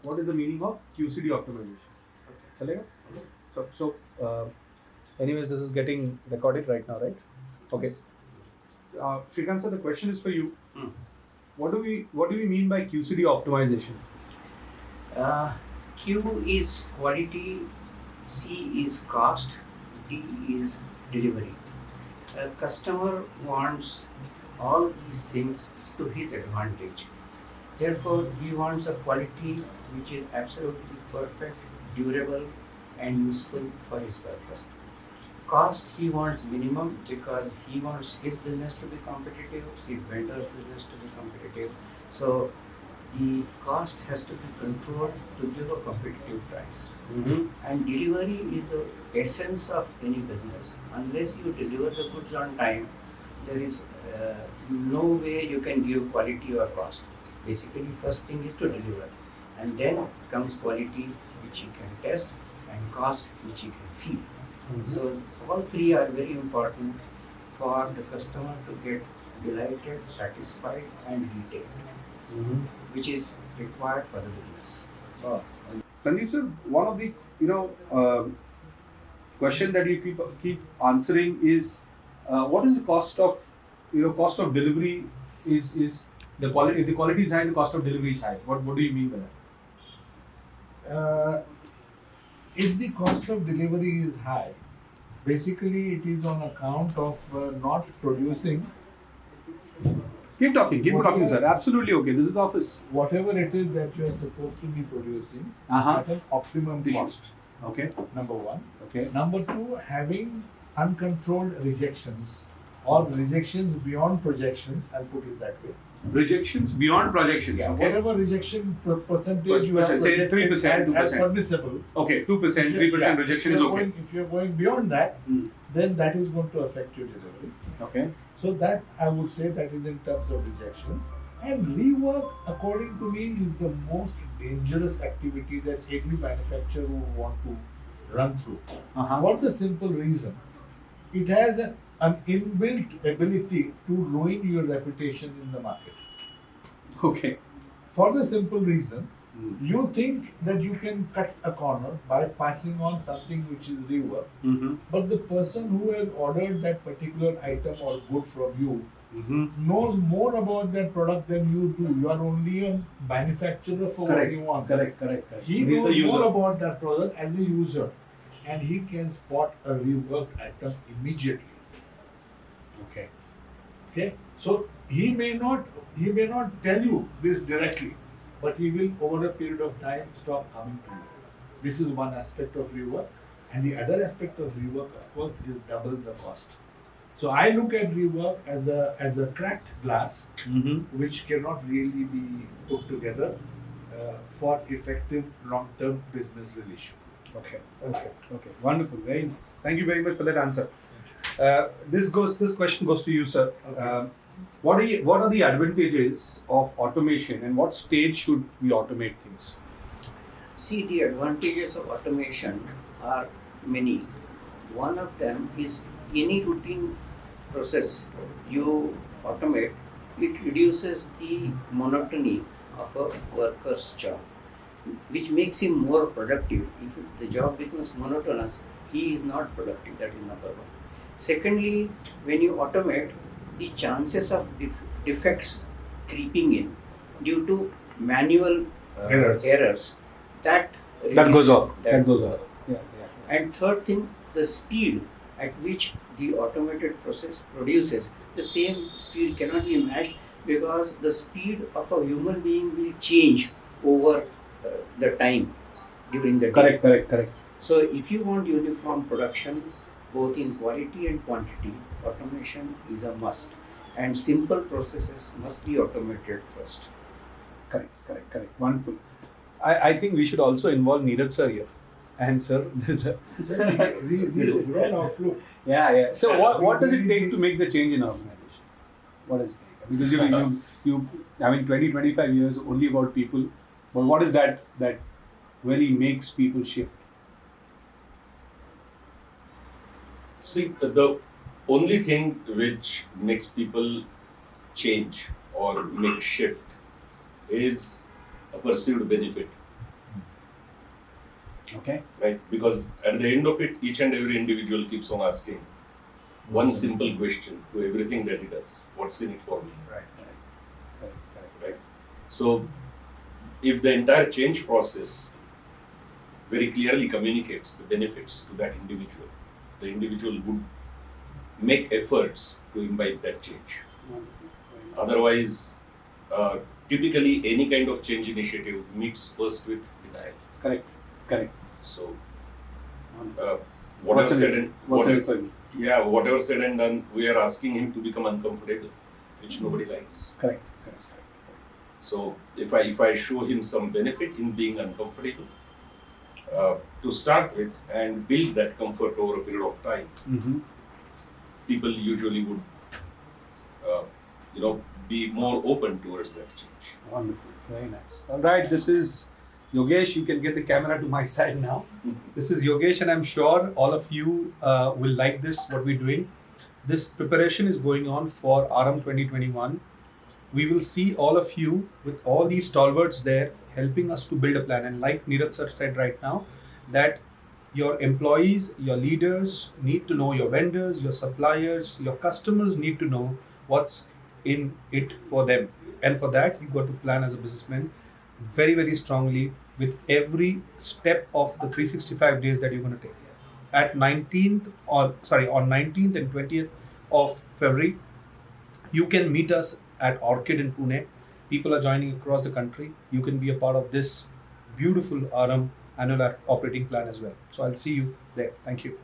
what is the meaning of QCD optimization. Chalega? Anyways, this is getting recorded right now, right? Okay. Shrikant sir, the question is for you. What do we mean by QCD optimization? Uh, Q is quality, C is cost, D is delivery. A customer wants all these things to his advantage. Therefore, he wants a quality which is absolutely perfect, durable, and useful for his purpose. Cost he wants minimum because he wants his business to be competitive, his vendor's business to be competitive. So the cost has to be controlled to give a competitive price. And delivery is the essence of any business. Unless you deliver the goods on time, there is no way you can give quality or cost. Basically, first thing is to deliver, and then comes quality which you can test and cost which you can feel. So all three are very important for the customer to get delighted, satisfied, and retained, which is required for the business. Sanjeev sir, one of the question that you keep answering is what is the cost of delivery is the quality, if the quality is high, the cost of delivery is high. What do you mean by that? If the cost of delivery is high, basically it is on account of not producing. Keep talking, sir. Absolutely okay. This is the office. Whatever it is that you are supposed to be producing at an optimum cost. Okay. Number one. Okay. Number two, having uncontrolled rejections or rejections beyond projections, I'll put it that way. Rejections beyond projections. Yeah, okay. whatever rejection percentage you have say 3%, as 2%. permissible. Okay, 2%, 3% rejection is okay. If you're going beyond that, then that is going to affect your delivery. Okay. So that I would say that is in terms of rejections. And rework, according to me, is the most dangerous activity that any manufacturer would want to run through. For the simple reason, it has an inbuilt ability to ruin your reputation in the market. Okay. For the simple reason, you think that you can cut a corner by passing on something which is rework, but the person who has ordered that particular item or good from you knows more about that product than you do. You are only a manufacturer for what he wants. Correct. He knows more about that product as a user, and he can spot a reworked item immediately. Okay. So he may not tell you this directly, but he will over a period of time stop coming to you. This is one aspect of rework, and the other aspect of rework, of course, is double the cost. So I look at rework as a cracked glass, which cannot really be put together for effective long-term business relationship. Okay. Wonderful. Very nice. Thank you very much for that answer. This question goes to you, sir. Okay. What are the advantages of automation, and what stage should we automate things? See, the advantages of automation are many. One of them is any routine process you automate, it reduces the monotony of a worker's job, which makes him more productive. If the job becomes monotonous, he is not productive. That is number one. Secondly, when you automate, the chances of defects creeping in due to manual errors that goes off. Yeah. And third thing, the speed at which the automated process produces, the same speed cannot be matched because the speed of a human being will change over the time during the day. Correct. So if you want uniform production, both in quality and quantity, automation is a must. And simple processes must be automated first. Correct. Wonderful. I think we should also involve Neeraj sir here. And sir, this is broad outlook. Yeah. So what does it take to make the change in organization? What does it take? Because you 20-25 years only about people, but what is that really makes people shift? See, the only thing which makes people change or make a shift is a perceived benefit. Okay. right? Because at the end of it, each and every individual keeps on asking one simple question to everything that he does: what's in it for me? Right. Right? So, if the entire change process very clearly communicates the benefits to that individual, the individual would make efforts to imbibe that change. Wonderful. Very nice. Otherwise, typically any kind of change initiative meets first with denial. Correct. So, Wonderful. whatever What's in said it? and What's in whatever, it for me? yeah, whatever said and done, we are asking him to become uncomfortable, which nobody likes. Correct. So, if I show him some benefit in being uncomfortable, to start with, and build that comfort over a period of time, Mm-hmm. people usually would, be more open towards that change. Wonderful. Very nice. All right. This is Yogesh. You can get the camera to my side now. This is Yogesh, and I'm sure all of you will like this, what we're doing. This preparation is going on for Aram 2021. We will see all of you with all these stalwarts there helping us to build a plan. And like Neeraj sir said right now, that your employees, your leaders need to know, your vendors, your suppliers, your customers need to know what's in it for them. And for that, you got to plan as a businessman very, very strongly with every step of the 365 days that you're going to take. On 19th and 20th of February, you can meet us at Orchid in Pune. People are joining across the country. You can be a part of this beautiful Aram annual operating plan as well. So I'll see you there. Thank you.